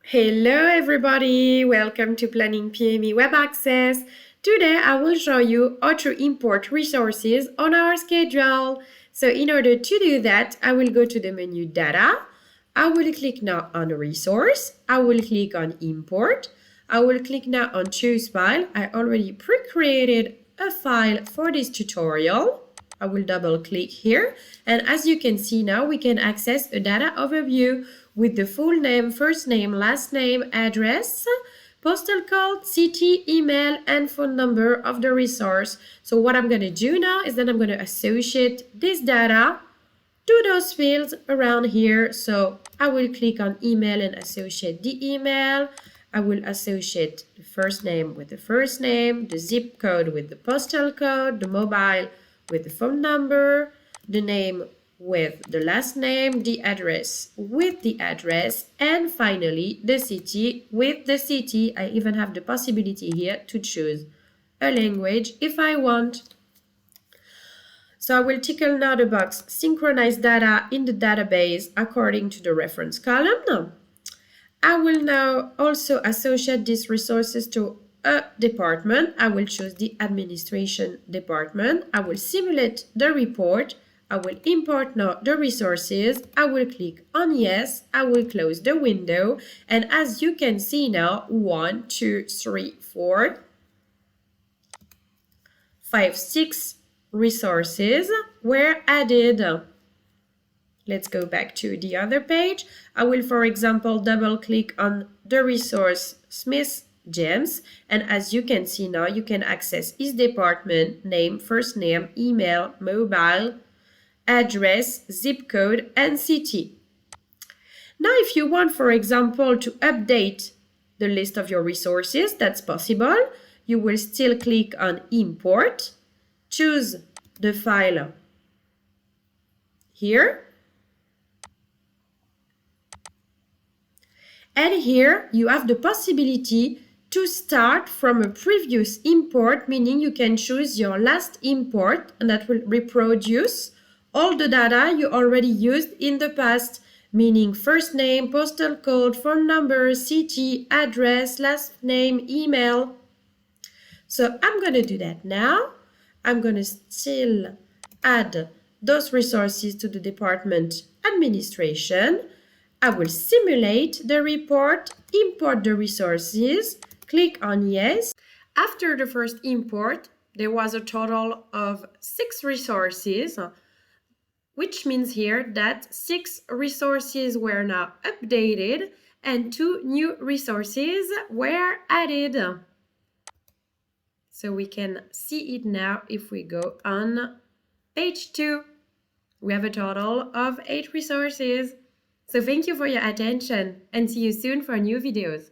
Hello everybody, welcome to PlanningPME Web Access. Today I will show you how to import resources on our schedule. So in order to do that, I will go to the menu Data. I will click now on Resource. I will click on Import. I will click now on Choose File. I already pre-created a file for this tutorial. I will double click here, and as you can see now, we can access a data overview with the full name, first name, last name, address, postal code, city, email, and phone number of the resource. So what I'm going to do now is that I'm going to associate this data to those fields around here. So I will click on email and associate the email. I will associate the first name with the first name, the zip code with the postal code, the mobile with the phone number, the name with the last name, the address with the address, and finally the city with the city. I even have the possibility here to choose a language if I want. So I will tickle now the box synchronize data in the database according to the reference column. I will now also associate these resources to a department. I will choose the administration department. I will simulate the report. I will import now the resources. I will click on yes. I will close the window. And as you can see now, 1, 2, 3, 4, 5, 6 resources were added. Let's go back to the other page. I will, for example, double click on the resource Smith James, and as you can see now, you can access his department, name, first name, email, mobile, address, zip code, and city. Now, if you want, for example, to update the list of your resources, that's possible. You will still click on import, choose the file here, and here you have the possibility to start from a previous import, meaning you can choose your last import and that will reproduce all the data you already used in the past, meaning first name, postal code, phone number, city, address, last name, email. So I'm going to do that now. I'm going to still add those resources to the department administration. I will simulate the report, import the resources, click on yes. After the first import, there was a total of 6 resources, which means here that 6 resources were now updated and 2 new resources were added. So we can see it now if we go on page 2. We have a total of 8 resources. So thank you for your attention and see you soon for new videos.